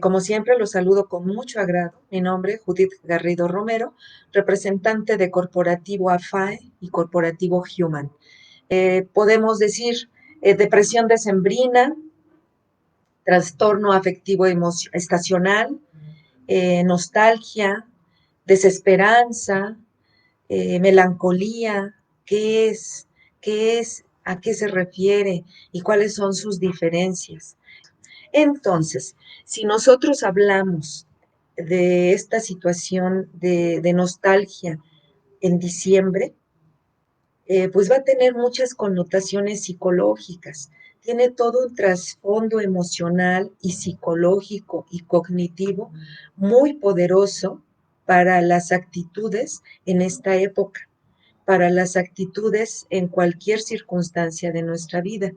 Como siempre, los saludo con mucho agrado. Mi nombre es Judith Garrido Romero, representante de Corporativo AFAE y Corporativo Human. Podemos decir depresión decembrina, trastorno afectivo estacional, nostalgia, desesperanza, melancolía. ¿Qué es? ¿Qué es? ¿A qué se refiere? ¿Y cuáles son sus diferencias? Entonces, si nosotros hablamos de esta situación de nostalgia en diciembre, pues va a tener muchas connotaciones psicológicas. Tiene todo un trasfondo emocional y psicológico y cognitivo muy poderoso para las actitudes en esta época, para las actitudes en cualquier circunstancia de nuestra vida.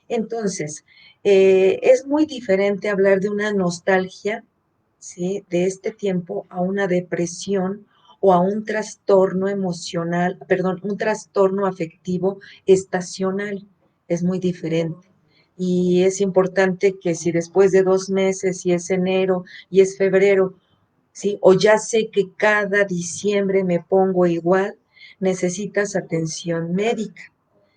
Entonces, es muy diferente hablar de una nostalgia, ¿sí?, de este tiempo a una depresión o a un trastorno emocional, perdón, un trastorno afectivo estacional. Es muy diferente. Y es importante que si después de 2 meses, si es enero y es febrero, ¿sí?, o ya sé que cada diciembre me pongo igual, necesitas atención médica,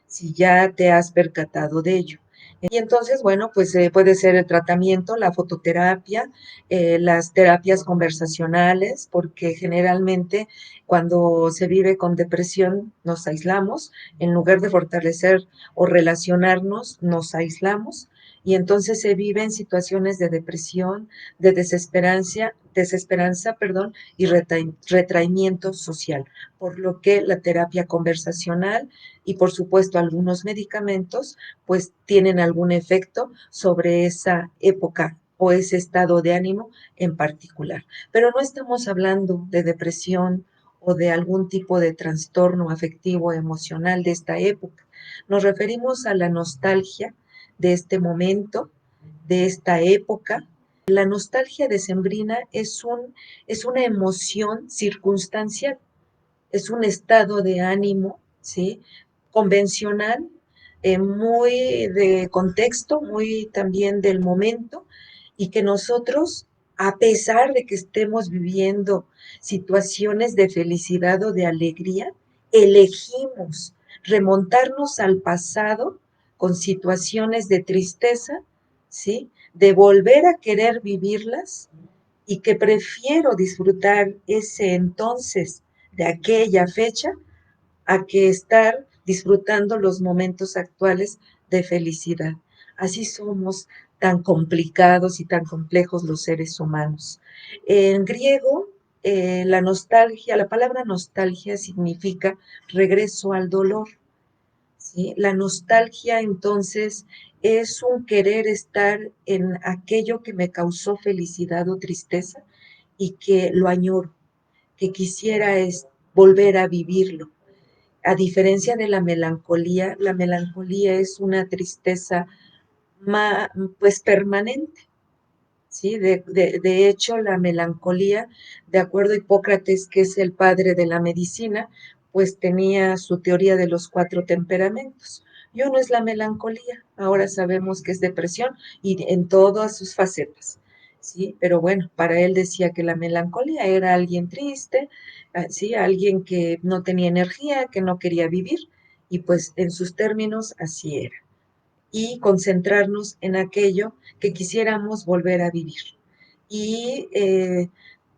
si ya te has percatado de ello. Y entonces, bueno, pues puede ser el tratamiento, la fototerapia, las terapias conversacionales, porque generalmente cuando se vive con depresión nos aislamos, en lugar de fortalecer o relacionarnos, nos aislamos, y entonces se viven situaciones de depresión, de desesperanza, perdón, y retraimiento social, por lo que la terapia conversacional y por supuesto algunos medicamentos pues tienen algún efecto sobre esa época o ese estado de ánimo en particular. Pero no estamos hablando de depresión o de algún tipo de trastorno afectivo emocional de esta época. Nos referimos a la nostalgia de este momento, de esta época. La nostalgia decembrina es una emoción circunstancial, es un estado de ánimo, ¿sí?, convencional, muy de contexto, muy también del momento, y que nosotros, a pesar de que estemos viviendo situaciones de felicidad o de alegría, elegimos remontarnos al pasado con situaciones de tristeza, ¿sí?, de volver a querer vivirlas, y que prefiero disfrutar ese entonces de aquella fecha a que estar disfrutando los momentos actuales de felicidad. Así somos tan complicados y tan complejos los seres humanos. En griego, la palabra nostalgia significa regreso al dolor, ¿sí? La nostalgia, entonces, es un querer estar en aquello que me causó felicidad o tristeza y que lo añoro, que quisiera volver a vivirlo. A diferencia de la melancolía es una tristeza pues permanente, ¿sí? De hecho, la melancolía, de acuerdo a Hipócrates, que es el padre de la medicina, pues tenía su teoría de los 4 temperamentos. Y uno es la melancolía, ahora sabemos que es depresión y en todas sus facetas, ¿sí? Pero bueno, para él decía que la melancolía era alguien triste, ¿sí?, alguien que no tenía energía, que no quería vivir, y pues en sus términos así era, y concentrarnos en aquello que quisiéramos volver a vivir. Y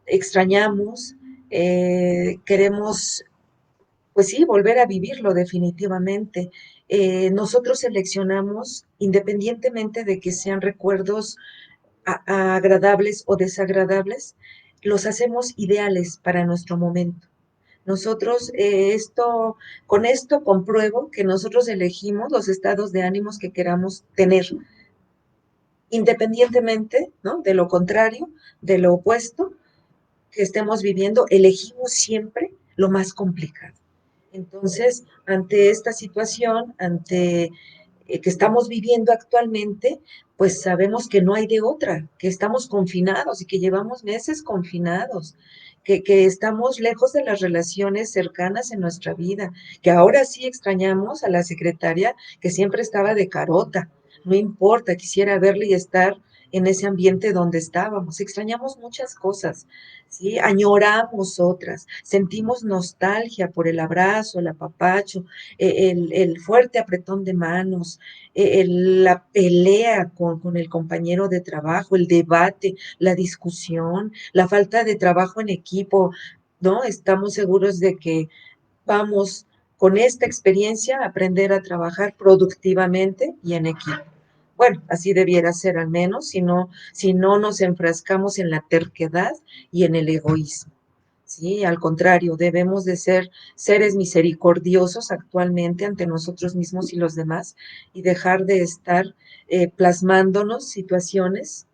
extrañamos, queremos, pues sí, volver a vivirlo definitivamente. Nosotros seleccionamos, independientemente de que sean recuerdos agradables o desagradables, los hacemos ideales para nuestro momento. Nosotros, con esto compruebo que nosotros elegimos los estados de ánimos que queramos tener, independientemente, ¿no?, de lo contrario, de lo opuesto que estemos viviendo, elegimos siempre lo más complicado. Entonces, ante esta situación, ante que estamos viviendo actualmente, pues sabemos que no hay de otra, que estamos confinados y que llevamos meses confinados, que estamos lejos de las relaciones cercanas en nuestra vida, que ahora sí extrañamos a la secretaria que siempre estaba de carota, no importa, quisiera verle y estar en ese ambiente donde estábamos. Extrañamos muchas cosas, ¿sí? Añoramos otras, sentimos nostalgia por el abrazo, el apapacho, el fuerte apretón de manos, la pelea con el compañero de trabajo, el debate, la discusión, la falta de trabajo en equipo, ¿no? Estamos seguros de que vamos con esta experiencia a aprender a trabajar productivamente y en equipo. Bueno, así debiera ser al menos, si no nos enfrascamos en la terquedad y en el egoísmo. Sí, al contrario, debemos de ser seres misericordiosos actualmente ante nosotros mismos y los demás y dejar de estar plasmándonos situaciones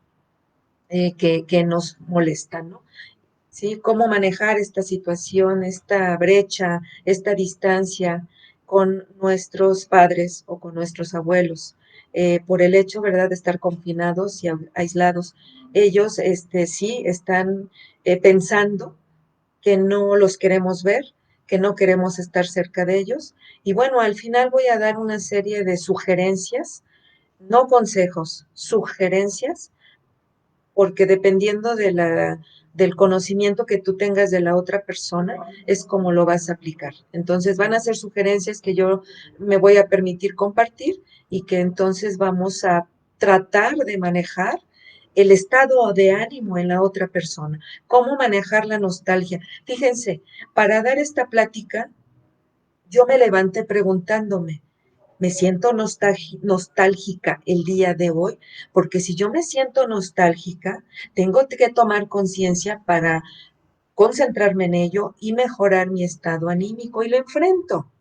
que nos molestan, ¿no? ¿Sí? Cómo manejar esta situación, esta brecha, esta distancia con nuestros padres o con nuestros abuelos, por el hecho, ¿verdad?, de estar confinados y aislados. Ellos, sí, están pensando que no los queremos ver, que no queremos estar cerca de ellos. Y bueno, al final voy a dar una serie de sugerencias, no consejos, sugerencias porque dependiendo del conocimiento que tú tengas de la otra persona, es como lo vas a aplicar. Entonces van a ser sugerencias que yo me voy a permitir compartir y que entonces vamos a tratar de manejar el estado de ánimo en la otra persona, cómo manejar la nostalgia. Fíjense, para dar esta plática, yo me levanté preguntándome, me siento nostálgica el día de hoy, porque si yo me siento nostálgica, tengo que tomar conciencia para concentrarme en ello y mejorar mi estado anímico y lo enfrento.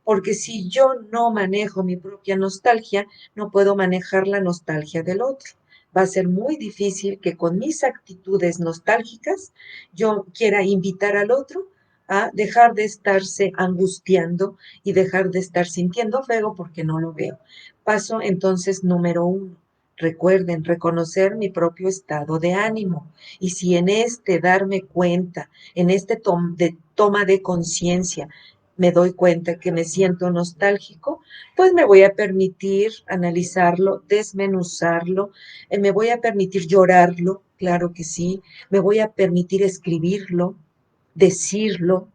Porque si yo no manejo mi propia nostalgia, no puedo manejar la nostalgia del otro. Va a ser muy difícil que con mis actitudes nostálgicas yo quiera invitar al otro a dejar de estarse angustiando y dejar de estar sintiendo feo porque no lo veo. Paso entonces número 1. Recuerden, reconocer mi propio estado de ánimo. Y si en este darme cuenta, en este toma de conciencia, me doy cuenta que me siento nostálgico, pues me voy a permitir analizarlo, desmenuzarlo, me voy a permitir llorarlo, claro que sí, me voy a permitir escribirlo, decirlo,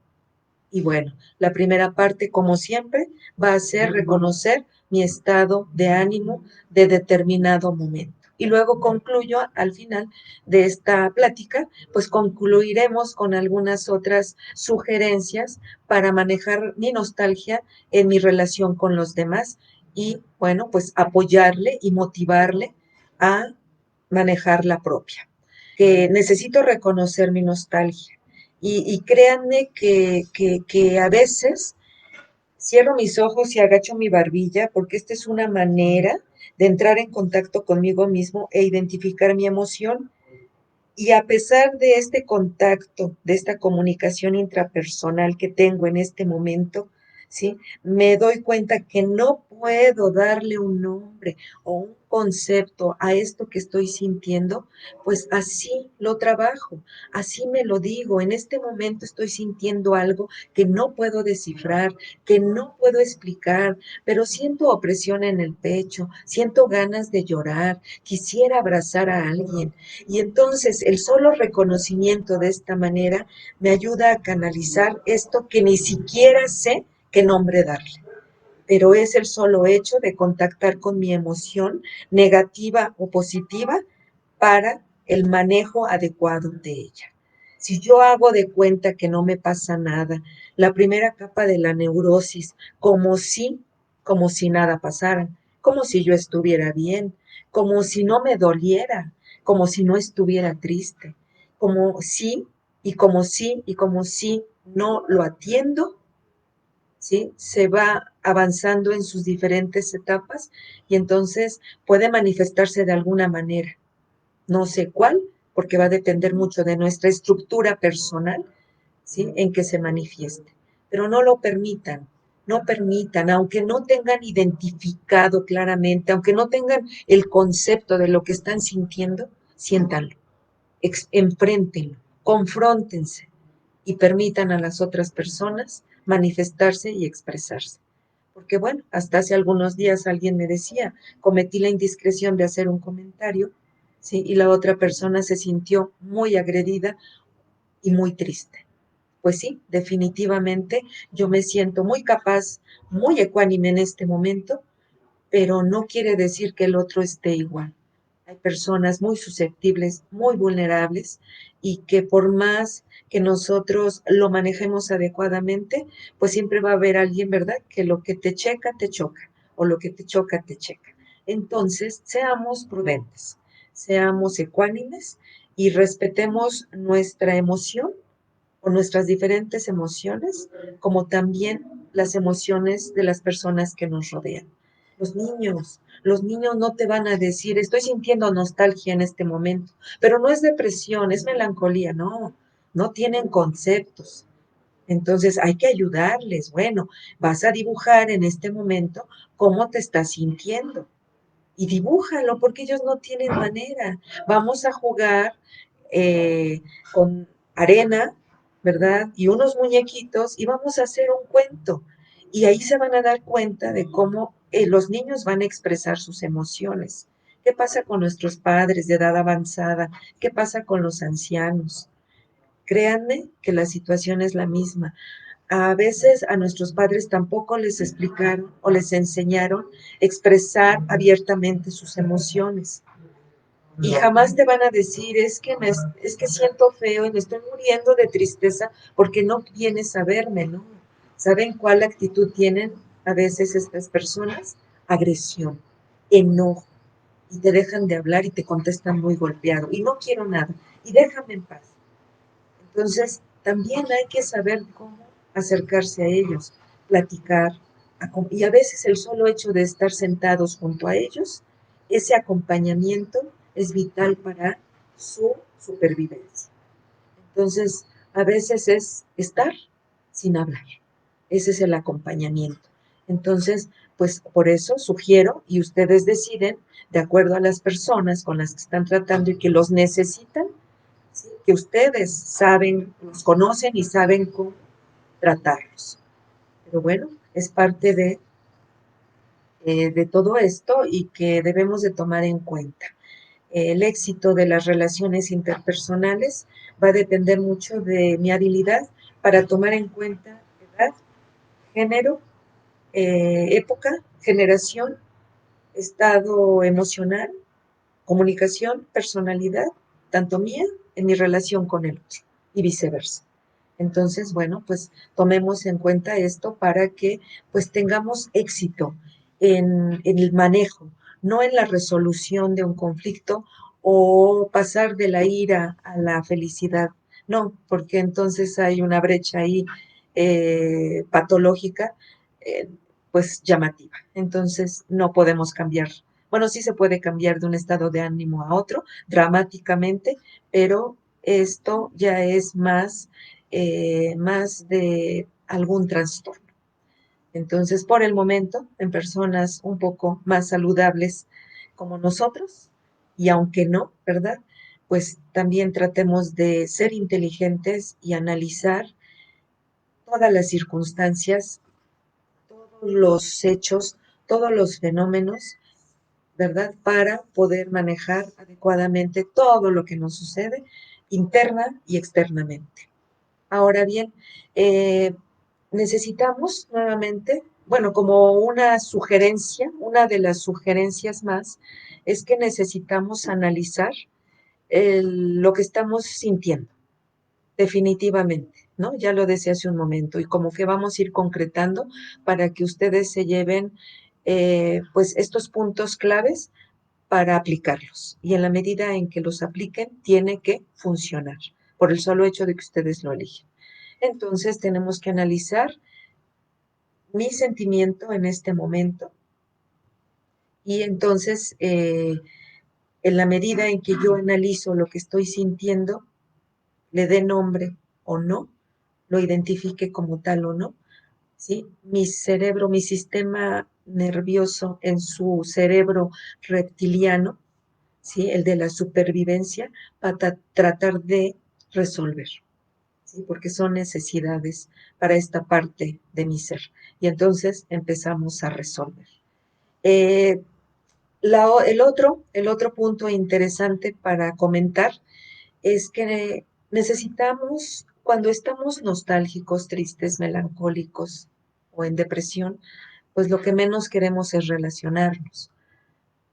y bueno, la primera parte, como siempre, va a ser reconocer mi estado de ánimo de determinado momento. Y luego concluyo al final de esta plática, pues concluiremos con algunas otras sugerencias para manejar mi nostalgia en mi relación con los demás y, bueno, pues apoyarle y motivarle a manejar la propia. Que necesito reconocer mi nostalgia y créanme que a veces cierro mis ojos y agacho mi barbilla porque esta es una manera de entrar en contacto conmigo mismo e identificar mi emoción. Y a pesar de este contacto, de esta comunicación intrapersonal que tengo en este momento, ¿sí? Me doy cuenta que no puedo darle un nombre o un concepto a esto que estoy sintiendo, pues así lo trabajo, así me lo digo. En este momento estoy sintiendo algo que no puedo descifrar, que no puedo explicar, pero siento opresión en el pecho, siento ganas de llorar, quisiera abrazar a alguien. Y entonces el solo reconocimiento de esta manera me ayuda a canalizar esto que ni siquiera sé qué nombre darle. Pero es el solo hecho de contactar con mi emoción, negativa o positiva, para el manejo adecuado de ella. Si yo hago de cuenta que no me pasa nada, la primera capa de la neurosis, como si nada pasara, como si yo estuviera bien, como si no me doliera, como si no estuviera triste, como si y como si y como si no lo atiendo, ¿sí? Se va avanzando en sus diferentes etapas y entonces puede manifestarse de alguna manera. No sé cuál, porque va a depender mucho de nuestra estructura personal, ¿sí? En que se manifieste. Pero no lo permitan, no permitan, aunque no tengan identificado claramente, aunque no tengan el concepto de lo que están sintiendo, siéntanlo, enfréntenlo, confróntense y permitan a las otras personas manifestarse y expresarse. Porque bueno, hasta hace algunos días alguien me decía, cometí la indiscreción de hacer un comentario, ¿sí? Y la otra persona se sintió muy agredida y muy triste. Pues sí, definitivamente yo me siento muy capaz, muy ecuánime en este momento, pero no quiere decir que el otro esté igual. Hay personas muy susceptibles, muy vulnerables y que por más que nosotros lo manejemos adecuadamente, pues siempre va a haber alguien, ¿verdad? Que lo que te checa, te choca, o lo que te choca, te checa. Entonces, seamos prudentes, seamos ecuánimes y respetemos nuestra emoción o nuestras diferentes emociones, como también las emociones de las personas que nos rodean. Los niños no te van a decir, estoy sintiendo nostalgia en este momento, pero no es depresión, es melancolía, no, no tienen conceptos. Entonces hay que ayudarles. Bueno, vas a dibujar en este momento cómo te estás sintiendo y dibújalo porque ellos no tienen manera. Vamos a jugar con arena, ¿verdad? Y unos muñequitos y vamos a hacer un cuento. Y ahí se van a dar cuenta de cómo los niños van a expresar sus emociones. ¿Qué pasa con nuestros padres de edad avanzada? ¿Qué pasa con los ancianos? Créanme que la situación es la misma. A veces a nuestros padres tampoco les explicaron o les enseñaron expresar abiertamente sus emociones. Y jamás te van a decir, es que siento feo y me estoy muriendo de tristeza porque no vienes a verme, ¿no? ¿Saben cuál actitud tienen a veces estas personas? Agresión, enojo, y te dejan de hablar y te contestan muy golpeado, y no quiero nada, y déjame en paz. Entonces, también hay que saber cómo acercarse a ellos, platicar, y a veces el solo hecho de estar sentados junto a ellos, ese acompañamiento es vital para su supervivencia. Entonces, a veces es estar sin hablar. Ese es el acompañamiento. Entonces, pues por eso sugiero y ustedes deciden, de acuerdo a las personas con las que están tratando y que los necesitan, ¿sí? Que ustedes saben, los conocen y saben cómo tratarlos. Pero bueno, es parte de todo esto y que debemos de tomar en cuenta. El éxito de las relaciones interpersonales va a depender mucho de mi habilidad para tomar en cuenta edad, género, época, generación, estado emocional, comunicación, personalidad, tanto mía en mi relación con el otro y viceversa. Entonces, bueno, pues tomemos en cuenta esto para que pues tengamos éxito en el manejo, no en la resolución de un conflicto o pasar de la ira a la felicidad. No, porque entonces hay una brecha ahí patológica, eh, pues llamativa. Entonces no podemos cambiar. Bueno, sí se puede cambiar de un estado de ánimo a otro dramáticamente, pero esto ya es más de algún trastorno. Entonces, por el momento, en personas un poco más saludables como nosotros, y aunque no, ¿verdad? Pues también tratemos de ser inteligentes y analizar todas las circunstancias, todos los hechos, todos los fenómenos, ¿verdad? Para poder manejar adecuadamente todo lo que nos sucede interna y externamente. Ahora bien, eh, necesitamos nuevamente, bueno, como una sugerencia, una de las sugerencias más, es que necesitamos analizar lo que estamos sintiendo, definitivamente, ¿no? Ya lo decía hace un momento, y como que vamos a ir concretando para que ustedes se lleven, pues, estos puntos claves para aplicarlos. Y en la medida en que los apliquen, tiene que funcionar, por el solo hecho de que ustedes lo eligen. Entonces tenemos que analizar mi sentimiento en este momento y entonces en la medida en que yo analizo lo que estoy sintiendo, le dé nombre o no, lo identifique como tal o no, ¿sí? Mi cerebro, mi sistema nervioso en su cerebro reptiliano, ¿sí? El de la supervivencia, para tratar de resolver. ¿Sí? Porque son necesidades para esta parte de mi ser. Y entonces empezamos a resolver. Eh, El otro punto interesante para comentar es que necesitamos, cuando estamos nostálgicos, tristes, melancólicos o en depresión, pues lo que menos queremos es relacionarnos.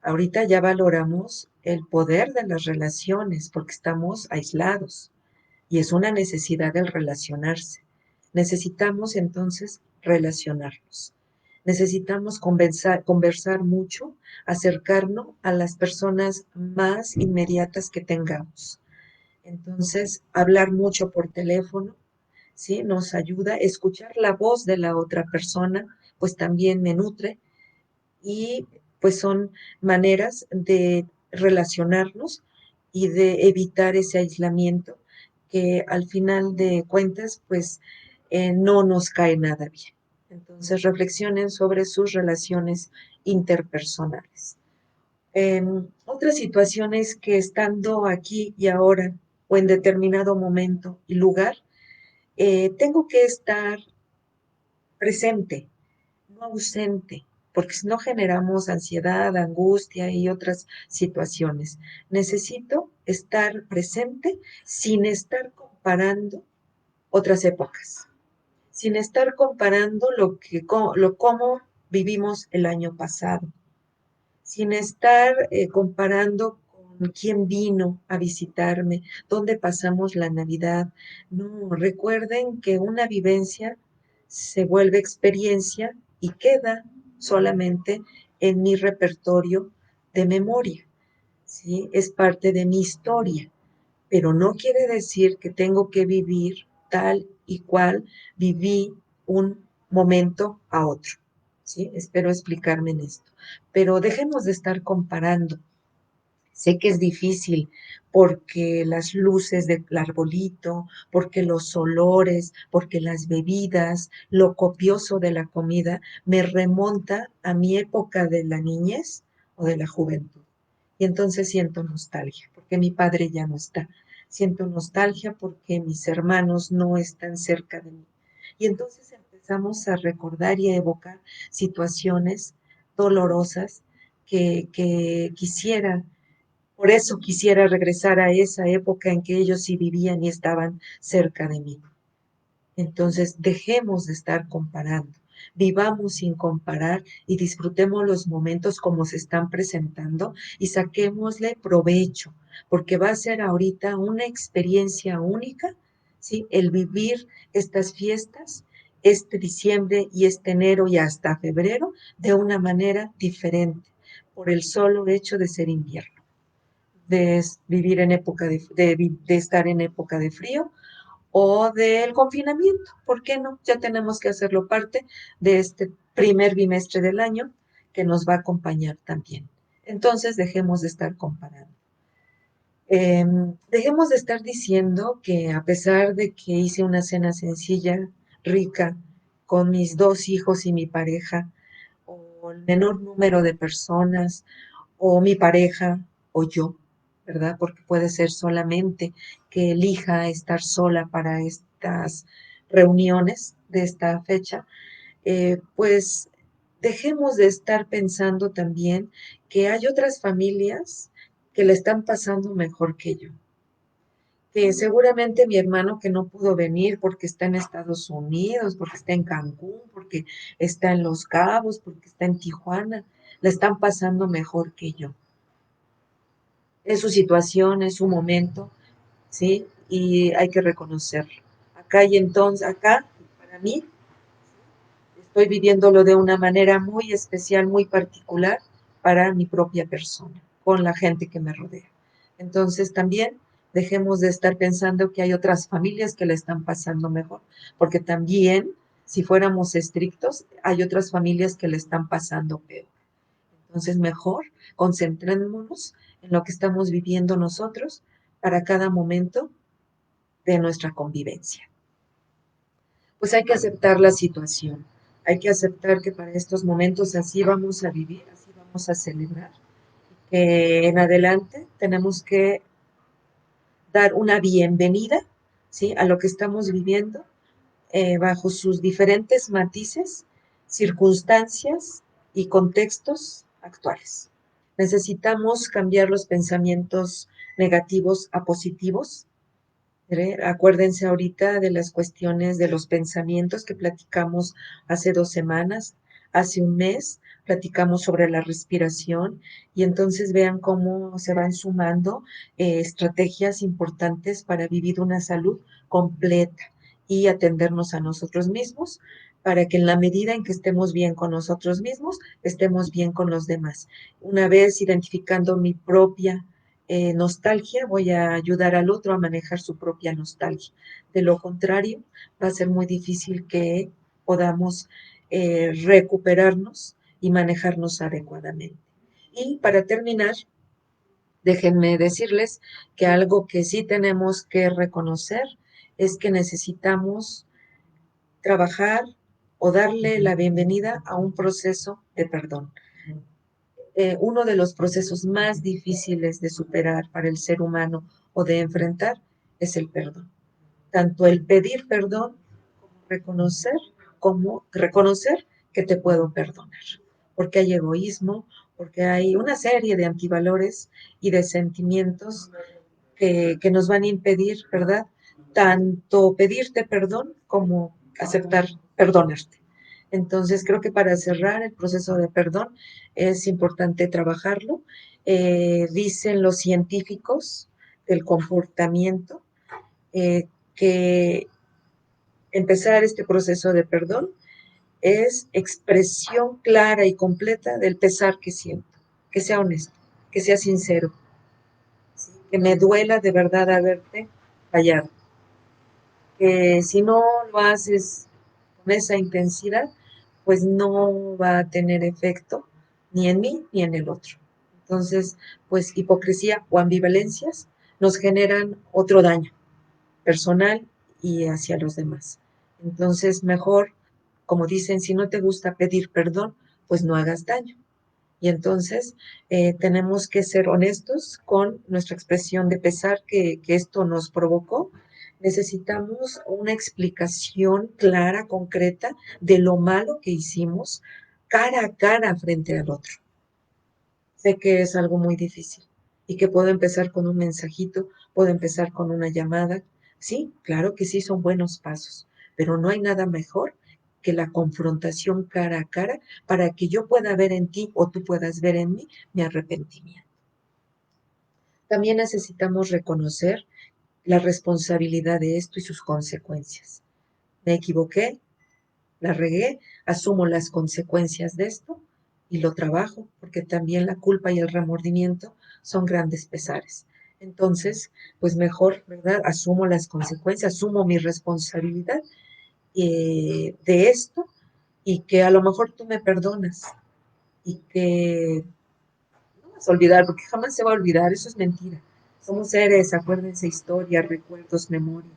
Ahorita ya valoramos el poder de las relaciones porque estamos aislados y es una necesidad el relacionarse. Necesitamos entonces relacionarnos. Necesitamos conversar mucho, acercarnos a las personas más inmediatas que tengamos. Entonces, hablar mucho por teléfono, ¿sí? Nos ayuda. Escuchar la voz de la otra persona, pues también me nutre y pues son maneras de relacionarnos y de evitar ese aislamiento que al final de cuentas pues no nos cae nada bien. Entonces reflexionen sobre sus relaciones interpersonales. Otras situaciones que estando aquí y ahora o en determinado momento y lugar, tengo que estar presente, no ausente, porque si no generamos ansiedad, angustia y otras situaciones. Necesito estar presente sin estar comparando otras épocas, sin estar comparando cómo vivimos el año pasado, sin estar comparando con quién vino a visitarme, dónde pasamos la Navidad. No, recuerden que una vivencia se vuelve experiencia y queda solamente en mi repertorio de memoria, ¿sí? Es parte de mi historia, pero no quiere decir que tengo que vivir tal y cual viví un momento a otro, ¿sí? Espero explicarme en esto. Pero dejemos de estar comparando. Sé que es difícil porque las luces del arbolito, porque los olores, porque las bebidas, lo copioso de la comida, me remonta a mi época de la niñez o de la juventud. Y entonces siento nostalgia, porque mi padre ya no está. Siento nostalgia porque mis hermanos no están cerca de mí. Y entonces empezamos a recordar y a evocar situaciones dolorosas que quisiera, por eso quisiera regresar a esa época en que ellos sí vivían y estaban cerca de mí. Entonces, dejemos de estar comparando, vivamos sin comparar y disfrutemos los momentos como se están presentando y saquémosle provecho, porque va a ser ahorita una experiencia única, ¿sí? El vivir estas fiestas, este diciembre y este enero y hasta febrero de una manera diferente, por el solo hecho de ser invierno, de vivir en época de estar en época de frío o del confinamiento. ¿Por qué no? Ya tenemos que hacerlo parte de este primer bimestre del año que nos va a acompañar también. Entonces, dejemos de estar comparando. Dejemos de estar diciendo que a pesar de que hice una cena sencilla, rica, con mis dos hijos y mi pareja, o el menor número de personas, o mi pareja, o yo, ¿verdad? Porque puede ser solamente que elija estar sola para estas reuniones de esta fecha, pues dejemos de estar pensando también que hay otras familias que le están pasando mejor que yo, que seguramente mi hermano que no pudo venir porque está en Estados Unidos, porque está en Cancún, porque está en Los Cabos, porque está en Tijuana, le están pasando mejor que yo. Es su situación, es su momento, ¿sí? Y hay que reconocerlo. Acá y entonces, acá, para mí, estoy viviéndolo de una manera muy especial, muy particular para mi propia persona, con la gente que me rodea. Entonces también dejemos de estar pensando que hay otras familias que le están pasando mejor, porque también, si fuéramos estrictos, hay otras familias que le están pasando peor. Entonces, mejor concentrémonos en lo que estamos viviendo nosotros para cada momento de nuestra convivencia. Pues hay que aceptar la situación, hay que aceptar que para estos momentos así vamos a vivir, así vamos a celebrar, que en adelante tenemos que dar una bienvenida, ¿sí? A lo que estamos viviendo bajo sus diferentes matices, circunstancias y contextos actuales. Necesitamos cambiar los pensamientos negativos a positivos. Acuérdense ahorita de las cuestiones de los pensamientos que platicamos hace 2 semanas, hace un mes, platicamos sobre la respiración y entonces vean cómo se van sumando estrategias importantes para vivir una salud completa y atendernos a nosotros mismos para que en la medida en que estemos bien con nosotros mismos, estemos bien con los demás. Una vez identificando mi propia nostalgia, voy a ayudar al otro a manejar su propia nostalgia. De lo contrario, va a ser muy difícil que podamos recuperarnos y manejarnos adecuadamente. Y para terminar, déjenme decirles que algo que sí tenemos que reconocer es que necesitamos trabajar o darle la bienvenida a un proceso de perdón. Uno de los procesos más difíciles de superar para el ser humano o de enfrentar es el perdón. Tanto el pedir perdón como reconocer que te puedo perdonar. Porque hay egoísmo, porque hay una serie de antivalores y de sentimientos que nos van a impedir, ¿verdad? Tanto pedirte perdón como aceptar perdonarte. Entonces, creo que para cerrar el proceso de perdón es importante trabajarlo. Dicen los científicos del comportamiento que empezar este proceso de perdón es expresión clara y completa del pesar que siento, que sea honesto, que sea sincero, ¿sí? Que me duela de verdad haberte fallado, que si no lo haces con esa intensidad, pues no va a tener efecto ni en mí ni en el otro. Entonces, pues hipocresía o ambivalencias nos generan otro daño personal y hacia los demás. Entonces, mejor, como dicen, si no te gusta pedir perdón, pues no hagas daño. Y entonces tenemos que ser honestos con nuestra expresión de pesar que esto nos provocó. Necesitamos una explicación clara, concreta, de lo malo que hicimos cara a cara frente al otro. Sé que es algo muy difícil y que puedo empezar con un mensajito, puedo empezar con una llamada. Sí, claro que sí son buenos pasos, pero no hay nada mejor que la confrontación cara a cara para que yo pueda ver en ti o tú puedas ver en mí mi arrepentimiento. También necesitamos reconocer la responsabilidad de esto y sus consecuencias. Me equivoqué, la regué, asumo las consecuencias de esto y lo trabajo, porque también la culpa y el remordimiento son grandes pesares. Entonces, pues mejor, ¿verdad? Asumo las consecuencias, asumo mi responsabilidad de esto y que a lo mejor tú me perdonas y que no vas a olvidar, porque jamás se va a olvidar, eso es mentira. Somos seres, acuérdense, historia, recuerdos, memoria,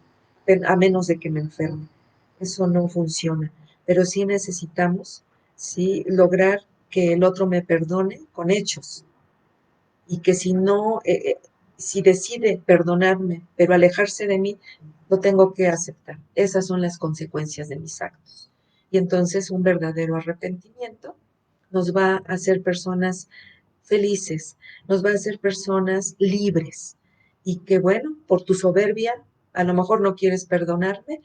a menos de que me enferme. Eso no funciona. Pero sí necesitamos, sí, lograr que el otro me perdone con hechos y que si no, si decide perdonarme, pero alejarse de mí, lo tengo que aceptar. Esas son las consecuencias de mis actos. Y entonces un verdadero arrepentimiento nos va a hacer personas felices, nos va a hacer personas libres. Y que bueno, por tu soberbia, a lo mejor no quieres perdonarme,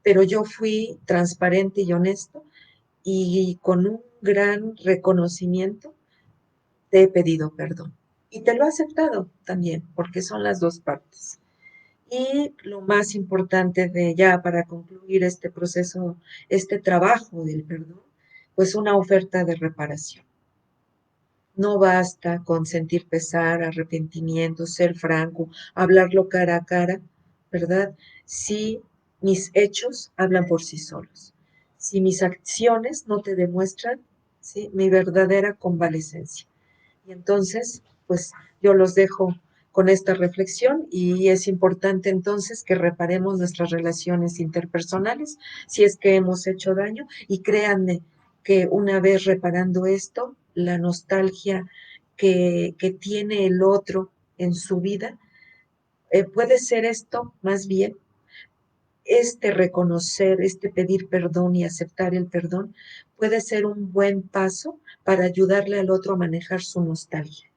pero yo fui transparente y honesto y con un gran reconocimiento te he pedido perdón. Y te lo he aceptado también, porque son las dos partes. Y lo más importante de ya para concluir este proceso, este trabajo del perdón, pues una oferta de reparación. No basta con sentir pesar, arrepentimiento, ser franco, hablarlo cara a cara, ¿verdad? Si mis hechos hablan por sí solos, si mis acciones no te demuestran, ¿sí?, mi verdadera convalecencia. Y entonces, pues yo los dejo con esta reflexión y es importante entonces que reparemos nuestras relaciones interpersonales si es que hemos hecho daño y créanme que una vez reparando esto, la nostalgia que tiene el otro en su vida, puede ser esto más bien este reconocer, este pedir perdón y aceptar el perdón, puede ser un buen paso para ayudarle al otro a manejar su nostalgia.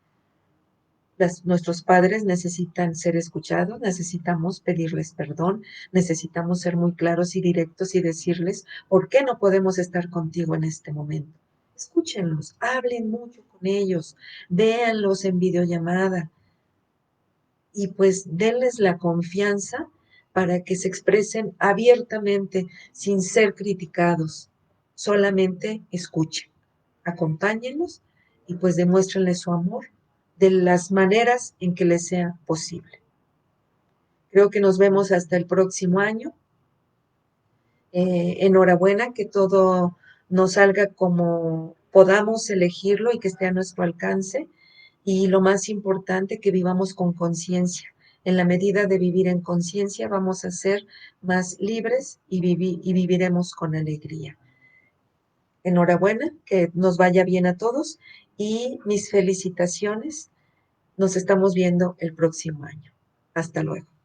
Nuestros padres necesitan ser escuchados, necesitamos pedirles perdón, necesitamos ser muy claros y directos y decirles por qué no podemos estar contigo en este momento. Escúchenlos, hablen mucho con ellos, véanlos en videollamada y pues denles la confianza para que se expresen abiertamente sin ser criticados. Solamente escuchen, acompáñenlos y pues demuéstrenles su amor de las maneras en que les sea posible. Creo que nos vemos hasta el próximo año. Enhorabuena, que todo nos salga como podamos elegirlo y que esté a nuestro alcance. Y lo más importante, que vivamos con conciencia. En la medida de vivir en conciencia, vamos a ser más libres y viviremos con alegría. Enhorabuena, que nos vaya bien a todos y mis felicitaciones. Nos estamos viendo el próximo año. Hasta luego.